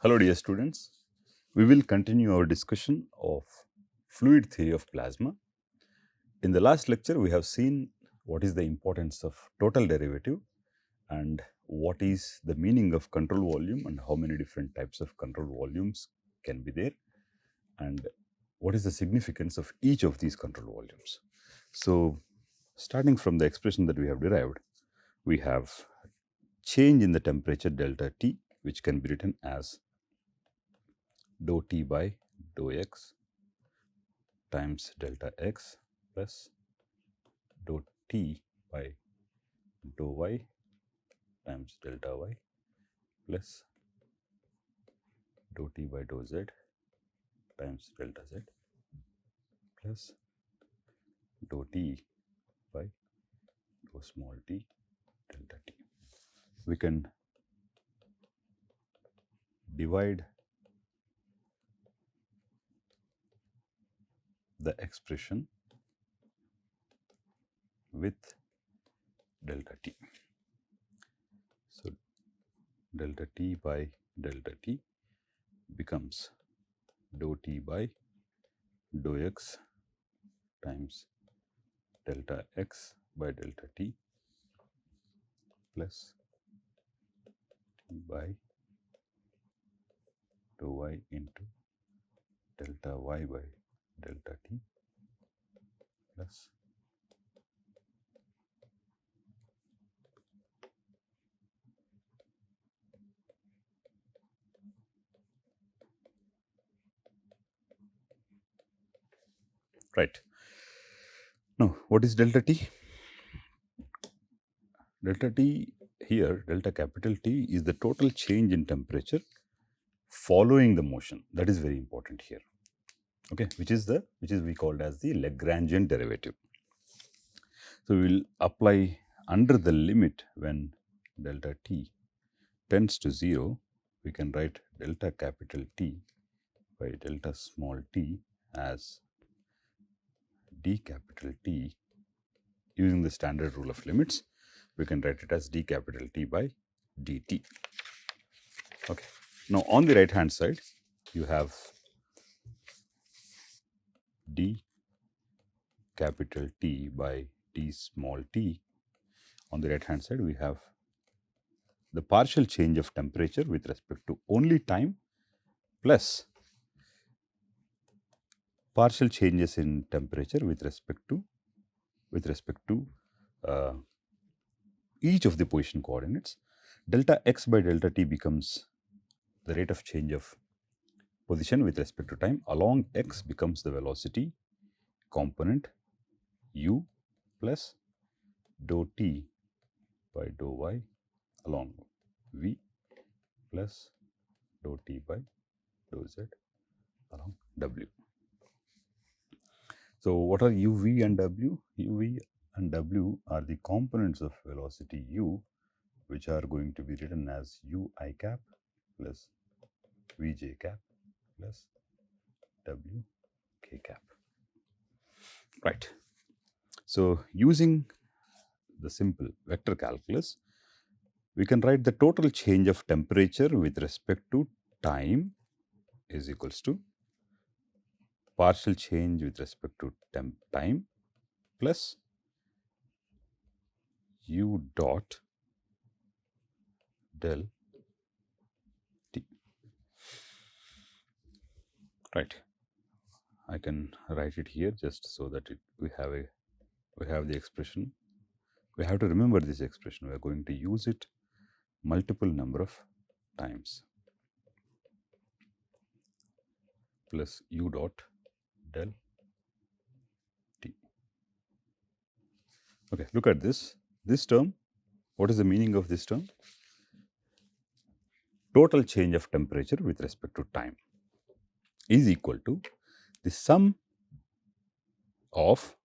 Hello dear students, we will continue our discussion of fluid theory of plasma. In the last lecture we have seen what is the importance of total derivative and what is the meaning of control volume and how many different types of control volumes can be there and what is the significance of each of these control volumes. So starting from the expression that we have derived, we have change in the temperature delta T, which can be written as dou T by dou X times delta X plus dou T by dou Y times delta Y plus dou T by dou Z times delta Z plus dou T by dou small t delta T. We can divide the expression with delta T. So, delta T by delta T becomes dou T by dou X times delta X by delta T plus T by dou Y into delta Y by delta T plus right. Now, what is delta T? Delta T here, delta capital T is the total change in temperature following the motion. That is very important here. Okay, which is we called as the Lagrangian derivative. So we will apply under the limit when delta T tends to 0, we can write delta capital T by delta small t as d capital T using the standard rule of limits. We can write it as d capital T by dt. Okay. Now on the right hand side, you have d capital T by d small t. On the right hand side, we have the partial change of temperature with respect to only time plus partial changes in temperature with respect to each of the position coordinates. Delta x by delta t becomes the rate of change of position with respect to time. Along x becomes the velocity component u plus dou t by dou y along v plus dou t by dou z along w. So, what are uv and w? uv and w are the components of velocity u, which are going to be written as ui cap plus vj cap plus w k cap. Right. So, using the simple vector calculus, we can write the total change of temperature with respect to time is equals to partial change with respect to time plus u dot del t. Right. I can write it here just so that we have the expression. We have to remember this expression. We are going to use it multiple number of times. Plus u dot del t. Okay, look at this. This term, what is the meaning of this term? Total change of temperature with respect to time is equal to the sum of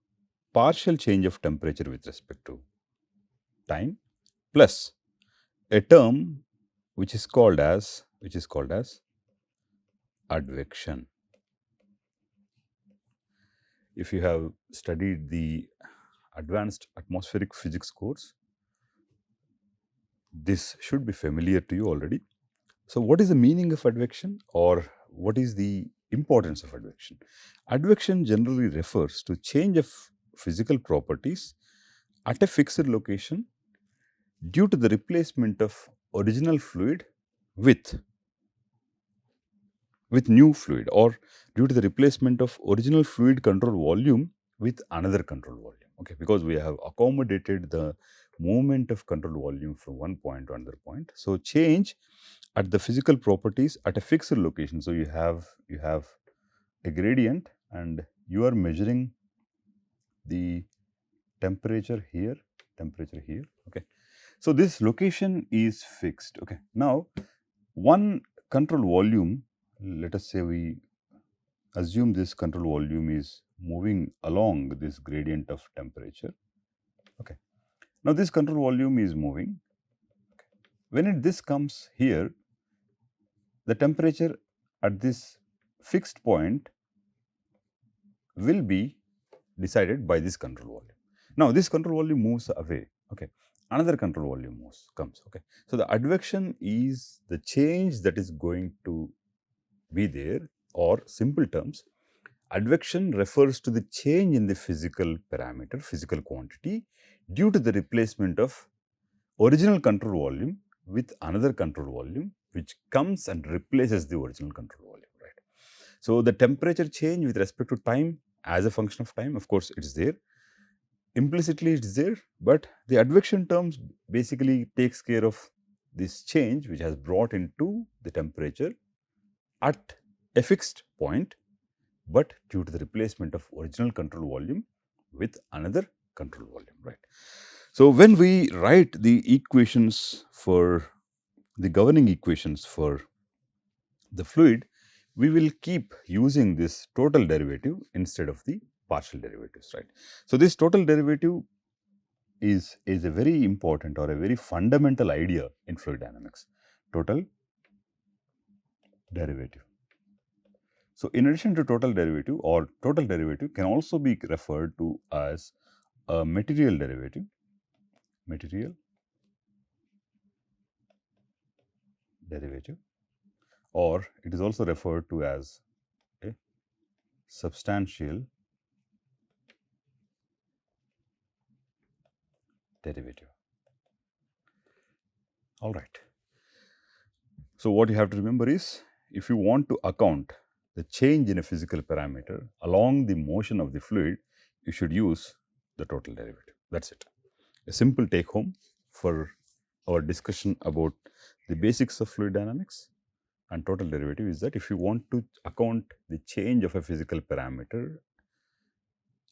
partial change of temperature with respect to time plus a term which is called as advection. If you have studied the advanced atmospheric physics course, this should be familiar to you already. So what is the meaning of advection, or what is the importance of advection? Advection generally refers to change of physical properties at a fixed location due to the replacement of original fluid with new fluid, or due to the replacement of original fluid control volume with another control volume. Okay, because we have accommodated the movement of control volume from one point to another point. So change at the physical properties at a fixed location. So you have a gradient, and you are measuring the temperature here. Okay, so this location is fixed. Okay, now one control volume, let us say we assume this control volume is moving along this gradient of temperature. Okay, now this control volume is moving. When this comes here, the temperature at this fixed point will be decided by this control volume. Now this control volume moves away. Okay, another control volume comes. Okay, so the advection is the change that is going to be there, or simple terms, advection refers to the change in the physical parameter, physical quantity, due to the replacement of original control volume with another control volume, which comes and replaces the original control volume, right? So the temperature change with respect to time, as a function of time, of course, it's there. Implicitly, it's there, but the advection terms basically takes care of this change, which has brought into the temperature at a fixed point, but due to the replacement of original control volume with another control volume, right? So when we write the equations for the governing equations for the fluid, we will keep using this total derivative instead of the partial derivatives, right? So this total derivative is a very important or a very fundamental idea in fluid dynamics. Total derivative. So in addition to total derivative, or total derivative can also be referred to as a material derivative, or it is also referred to as a substantial derivative. All right. So what you have to remember is, if you want to account the change in a physical parameter along the motion of the fluid, you should use the total derivative. That's it. A simple take home for our discussion about the basics of fluid dynamics and total derivative is that if you want to account the change of a physical parameter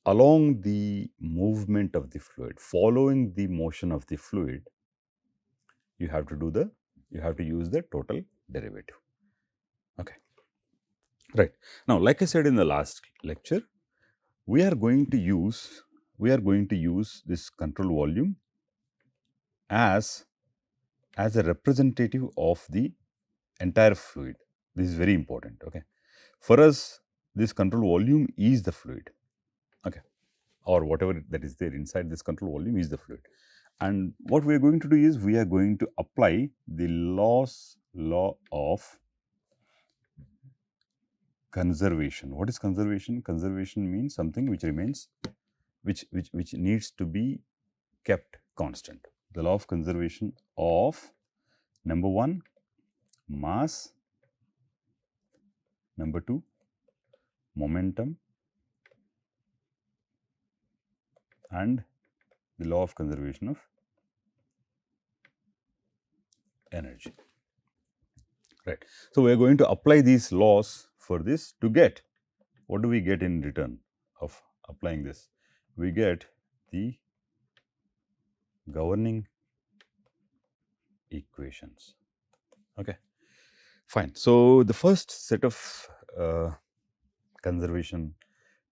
along the movement of the fluid, following the motion of the fluid, you have to use the total derivative. Okay, right. Now, like I said in the last lecture, we are going to use this control volume as a representative of the entire fluid. This is very important. Okay, for us, this control volume is the fluid. Okay, or whatever that is there inside this control volume is the fluid. And what we are going to do is, we are going to apply the law of conservation. What is conservation? Conservation means something which remains, which needs to be kept constant. The law of conservation of, number one, mass, number two, momentum, and the law of conservation of energy. Right. So we are going to apply these laws for this to get, what do we get in return of applying this? We get the governing equations. Okay, fine. So the first set of conservation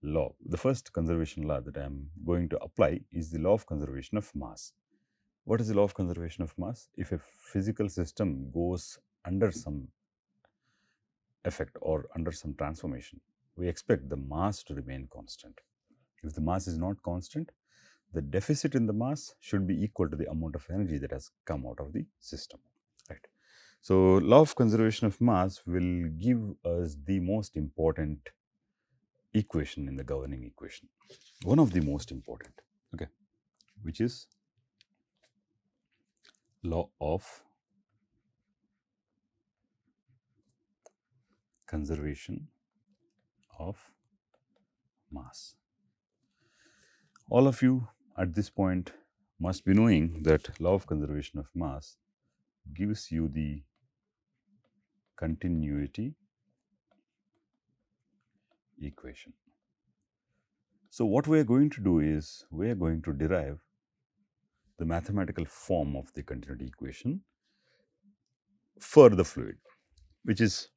law, the first conservation law that I am going to apply is the law of conservation of mass. What is the law of conservation of mass? If a physical system goes under some effect or under some transformation, we expect the mass to remain constant. If the mass is not constant, the deficit in the mass should be equal to the amount of energy that has come out of the system, right? So, law of conservation of mass will give us the most important equation in the governing equation, one of the most important, okay, which is law of conservation of mass. All of you at this point must be knowing that law of conservation of mass gives you the continuity equation. So, what we are going to do is we are going to derive the mathematical form of the continuity equation for the fluid, which is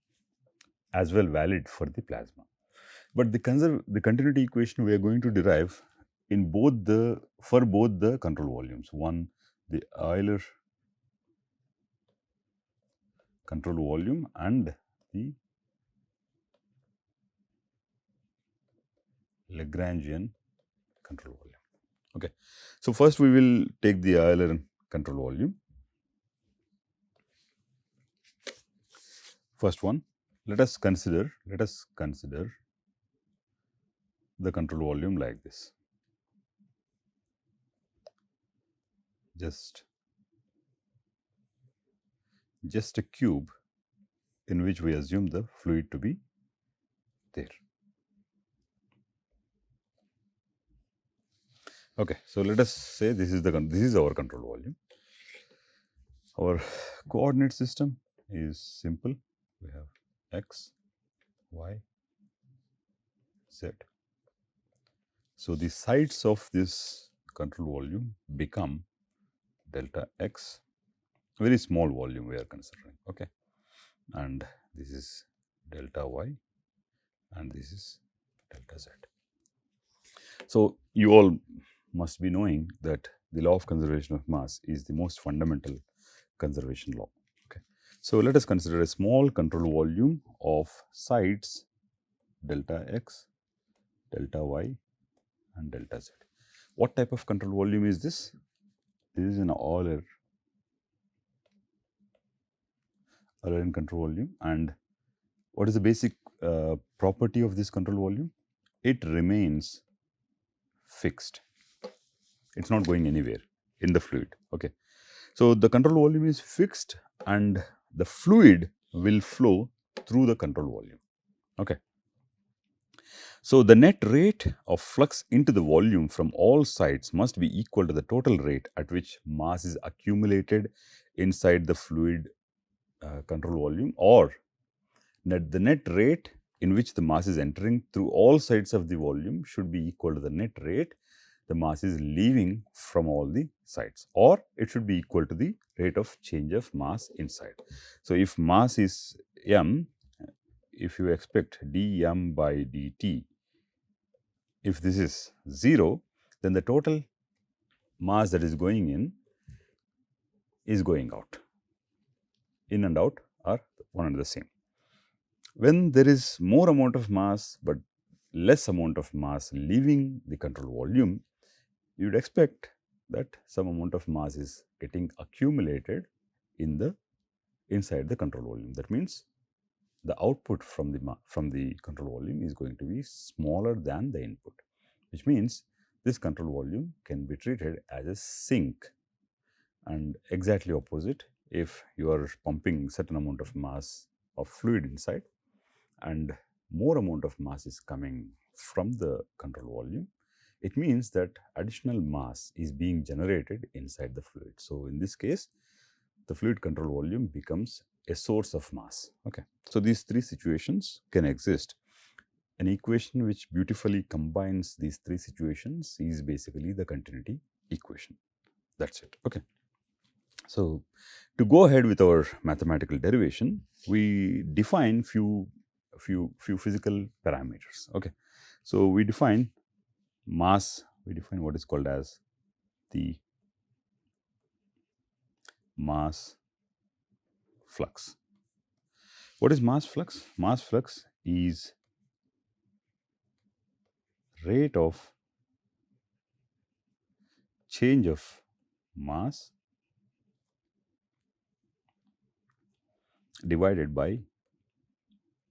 as well valid for the plasma. But the continuity equation we are going to derive in both the for both the control volumes. One, the Euler control volume and the Lagrangian control volume. Okay. So, first we will take the Euler control volume. First one, let us consider the control volume like this. Just a cube in which we assume the fluid to be there. Okay, so let us say this is our control volume. Our coordinate system is simple. We have x, y, z. So the sides of this control volume become delta x, very small volume we are considering. Okay, and this is delta y, and this is delta z. So you all must be knowing that the law of conservation of mass is the most fundamental conservation law. Okay. So let us consider a small control volume of sides delta x, delta y, and delta z. What type of control volume is this? This is an Eulerian control volume. And what is the basic property of this control volume? It remains fixed. It's not going anywhere in the fluid. Okay. So the control volume is fixed and the fluid will flow through the control volume. Okay. So the net rate of flux into the volume from all sides must be equal to the total rate at which mass is accumulated inside the fluid control volume, or the net rate in which the mass is entering through all sides of the volume should be equal to the net rate the mass is leaving from all the sides, or it should be equal to the rate of change of mass inside. So if mass is m, if you expect dm by dt, if this is 0, then the total mass that is going in is going out. In and out are one and the same. When there is more amount of mass but less amount of mass leaving the control volume, you would expect that some amount of mass is getting accumulated inside the control volume. That means the output from the control volume is going to be smaller than the input, which means this control volume can be treated as a sink. And exactly opposite, if you are pumping certain amount of mass of fluid inside and more amount of mass is coming from the control volume, it means that additional mass is being generated inside the fluid. So in this case, the fluid control volume becomes a source of mass. Okay. So these three situations can exist. An equation which beautifully combines these three situations is basically the continuity equation. That's it. Okay. So to go ahead with our mathematical derivation, we define few physical parameters. Okay. So we define mass, we define what is called as the mass flux. What is mass flux? Mass flux is rate of change of mass divided by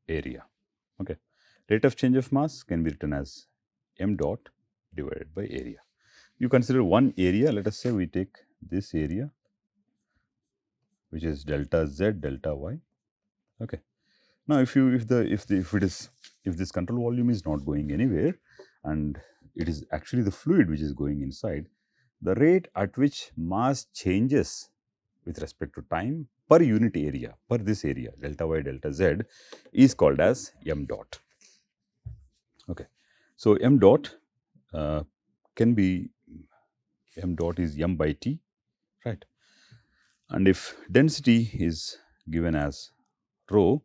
area. Okay. Rate of change of mass can be written as m dot divided by area. You consider one area, let us say we take this area which is delta z, delta y. Okay. Now, if this control volume is not going anywhere and it is actually the fluid which is going inside, the rate at which mass changes with respect to time per unit area, per this area delta y, delta z, is called as m dot. Okay. So, m dot can be, m dot is m by t, right? And if density is given as rho,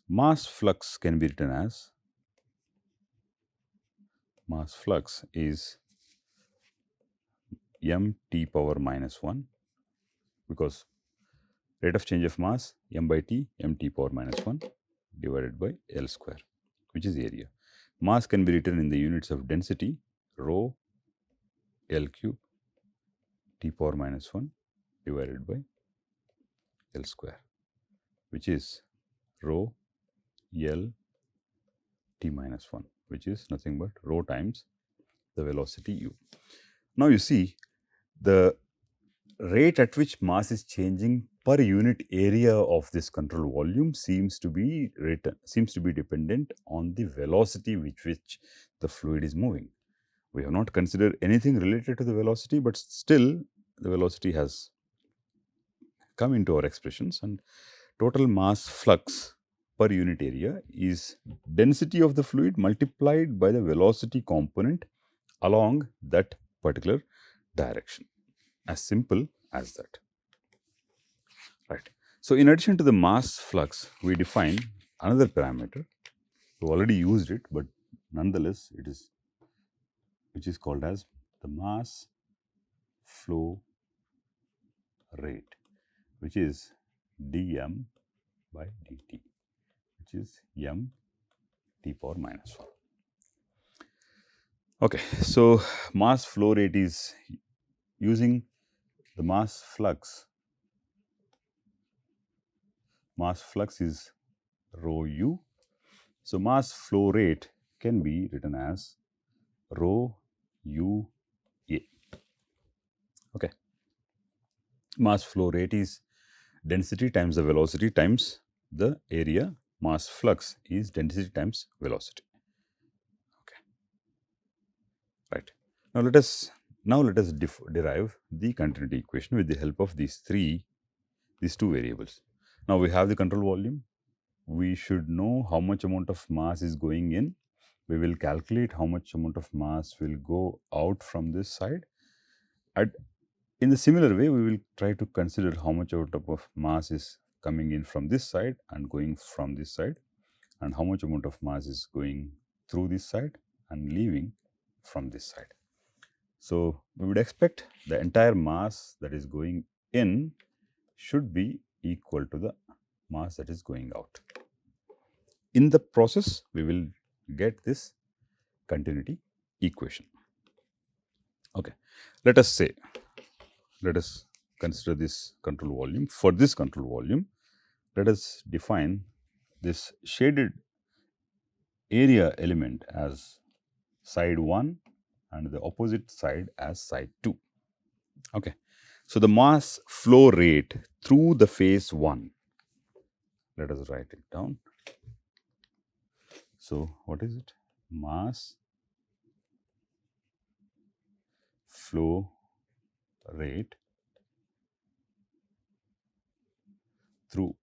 mass flux can be written as, mass flux is m t power minus 1, because rate of change of mass m by t, m t power minus 1 divided by L square, which is area. Mass can be written in the units of density, rho L cube t power minus 1 divided by L square, which is rho L t minus 1, which is nothing but rho times the velocity u. Now, you see the rate at which mass is changing per unit area of this control volume seems to be dependent on the velocity with which the fluid is moving. We have not considered anything related to the velocity, but still the velocity has come into our expressions, and total mass flux per unit area is density of the fluid multiplied by the velocity component along that particular direction. As simple as that, right? So, in addition to the mass flux, we define another parameter. We already used it, but nonetheless it is, which is called as the mass flow rate, which is dm by dt, which is m t power minus 1. Okay, so mass flow rate is using the mass flux. Mass flux is rho u. So, mass flow rate can be written as rho u a. Okay. Mass flow rate is density times the velocity times the area. Mass flux is density times velocity. Okay. Right. Now, let us derive the continuity equation with the help of these two variables. Now, we have the control volume. We should know how much amount of mass is going in. We will calculate how much amount of mass will go out from this side. In the similar way, we will try to consider how much amount of mass is coming in from this side and going from this side, and how much amount of mass is going through this side and leaving from this side. So, we would expect the entire mass that is going in should be equal to the mass that is going out. In the process, we will get this continuity equation. Okay. Let us consider this control volume. For this control volume, let us define this shaded area element as side 1 and the opposite side as side 2. Okay. So, the mass flow rate through the phase 1, let us write it down. So, what is it? Mass flow rate through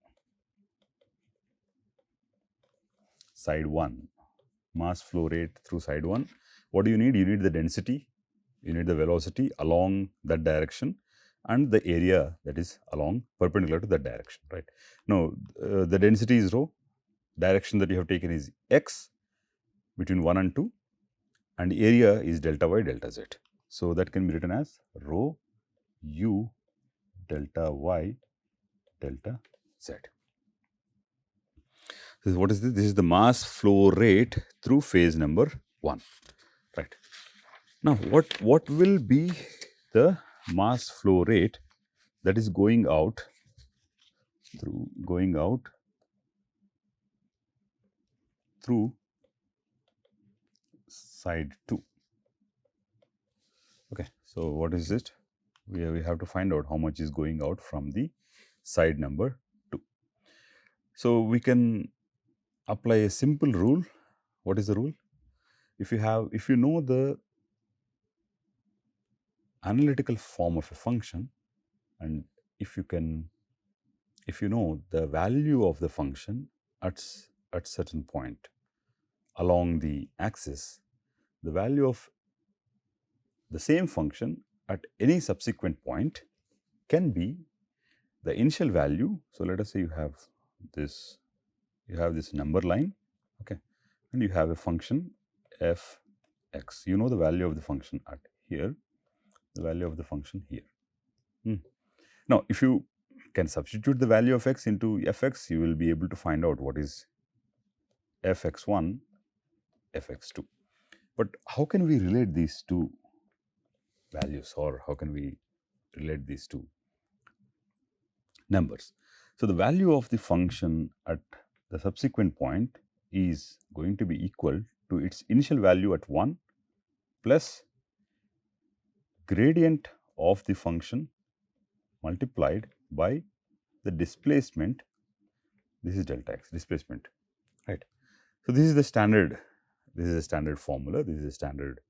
side 1. Mass flow rate through side 1. What do you need? You need the density, you need the velocity along that direction, and the area that is along perpendicular to that direction, right? Now, the density is rho, direction that you have taken is x between 1 and 2, and area is delta y, delta z. So, that can be written as rho u delta y delta z. So, what is this? This is the mass flow rate through phase number 1, right? Now, what will be the mass flow rate that is going out through going out through side 2. Okay, so what is it? We have to find out how much is going out from the side number 2. So we can apply a simple rule. What is the rule? If you know the analytical form of a function, and if you know the value of the function at certain point along the axis, the value of the same function at any subsequent point can be the initial value. So let us say you have this number line, okay, and you have a function f x. You know the value of the function at here, the value of the function here. Now, if you can substitute the value of x into fx, you will be able to find out what is fx1, fx2. But how can we relate these two values, or how can we relate these two numbers? So, the value of the function at the subsequent point is going to be equal to its initial value at 1 plus gradient of the function multiplied by the displacement. This is delta x, displacement, right? So, this is the standard formula, this is a standard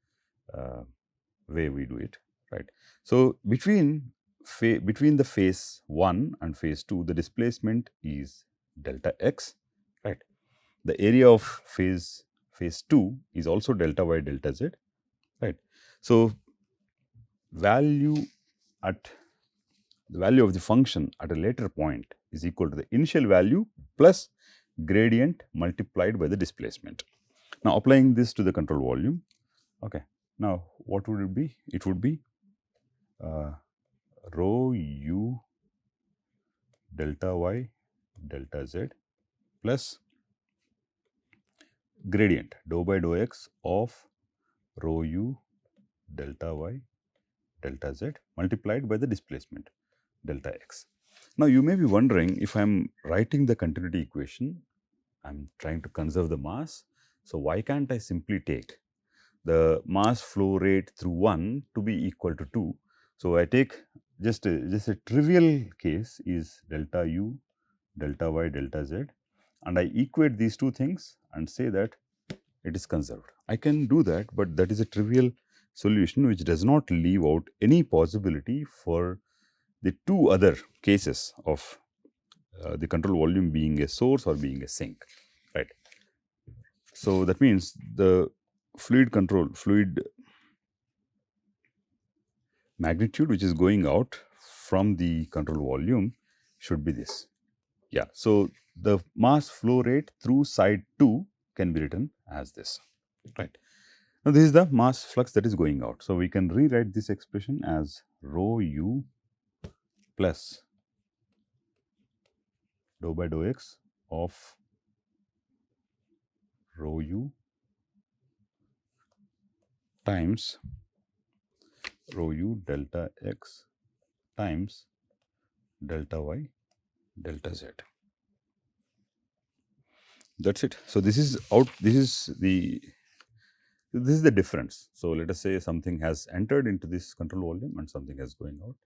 way we do it, right? So, between the phase 1 and phase 2, the displacement is delta x, right? The area of phase 2 is also delta y delta z, right? So, the value of the function at a later point is equal to the initial value plus gradient multiplied by the displacement. Now, applying this to the control volume, okay. Now, what would it be? It would be rho u delta y delta z plus gradient dou by dou x of rho u delta y delta z multiplied by the displacement delta x. Now, you may be wondering, if I am writing the continuity equation, I am trying to conserve the mass. So, why can't I simply take the mass flow rate through 1 to be equal to 2? So, I take just a trivial case is delta u, delta y, delta z, and I equate these two things and say that it is conserved. I can do that, but that is a trivial solution which does not leave out any possibility for the two other cases of the control volume being a source or being a sink, right? So, that means the fluid magnitude which is going out from the control volume should be this. Yeah, so the mass flow rate through side 2 can be written as this, right? Now, this is the mass flux that is going out. So, we can rewrite this expression as rho u plus dou by dou x of rho u times rho u delta x times delta y delta z. That's it. So, this is the difference. So, let us say something has entered into this control volume and something is going out.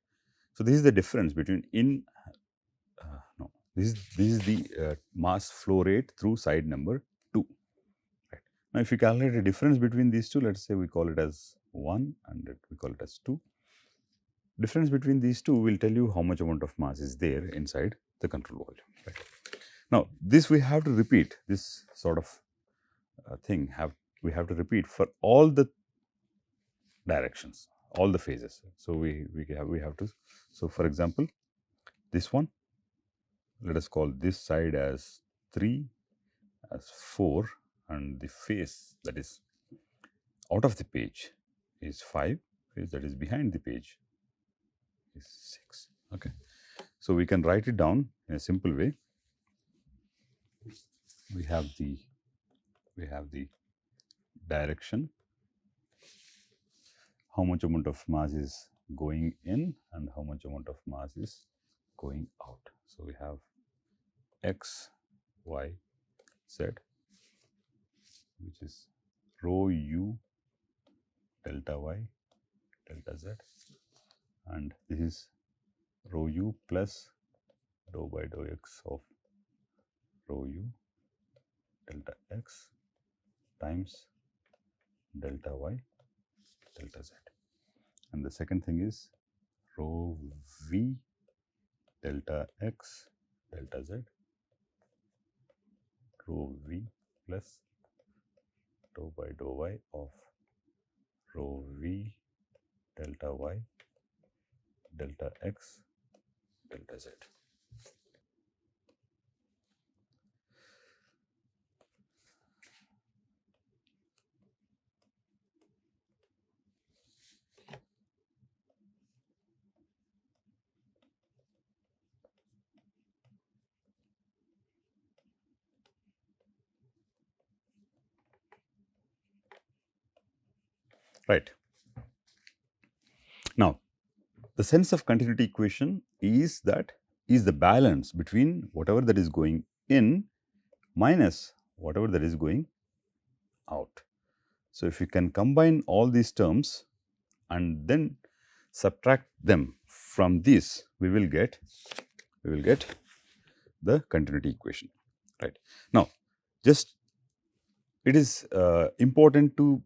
So, this is the difference between this is the mass flow rate through side number 2. Right. Now, if you calculate the difference between these two, let us say we call it as 1 and we call it as 2. Difference between these two will tell you how much amount of mass is there inside the control volume. Right. Now, this we have to repeat, this sort of thing we have to repeat for all the directions, all the phases. So, we have to, so for example, this one, let us call this side as 3, as 4, and the face that is out of the page is 5, face that is behind the page is 6. Okay. So, we can write it down in a simple way. We have the direction, how much amount of mass is going in and how much amount of mass is going out. So, we have x, y, z, which is rho u delta y delta z, and this is rho u plus dou by dou x of rho u delta x times delta y delta z. And the second thing is rho v delta x delta z, rho v plus dou by dou y of rho v delta y delta x delta z. Right. Now, the sense of continuity equation is the balance between whatever that is going in minus whatever that is going out. So, if you can combine all these terms and then subtract them from this, we will get the continuity equation. Right. Now, just it is important to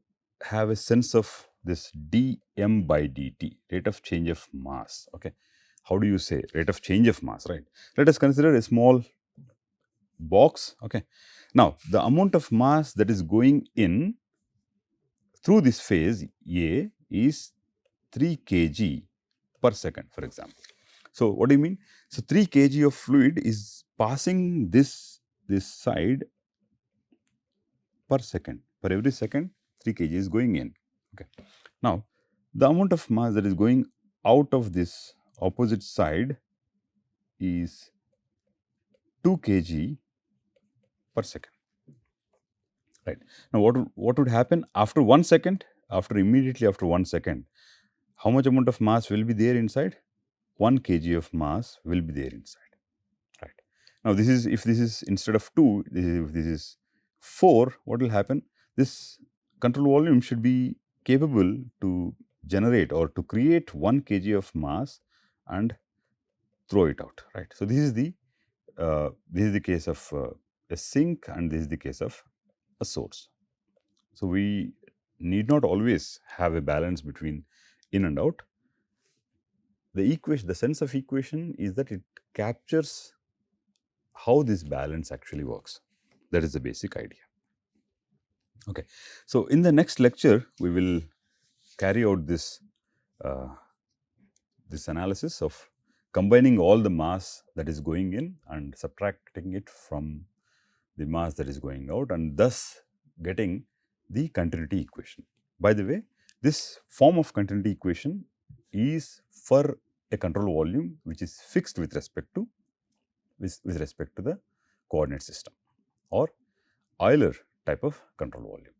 have a sense of this dm by dt, rate of change of mass. Okay, how do you say rate of change of mass? Right. Let us consider a small box. Okay, now the amount of mass that is going in through this phase A is 3 kg per second, for example. So, what do you mean? So, 3 kg of fluid is passing this side per second. For every second, 3 kg is going in. Okay. Now, the amount of mass that is going out of this opposite side is 2 kg per second. Right. Now, what would happen after 1 second? Immediately after 1 second, how much amount of mass will be there inside? 1 kg of mass will be there inside. Right. Now, this is if this is instead of 2, if this is 4, what will happen? This control volume should be capable to generate or to create 1 kg of mass and throw it out. Right. So, this is the case of a sink, and this is the case of a source. So, we need not always have a balance between in and out. The sense of equation is that it captures how this balance actually works. That is the basic idea. Okay. So, in the next lecture, we will carry out this analysis of combining all the mass that is going in and subtracting it from the mass that is going out, and thus getting the continuity equation. By the way, this form of continuity equation is for a control volume which is fixed with respect to the coordinate system, or Euler type of control volume.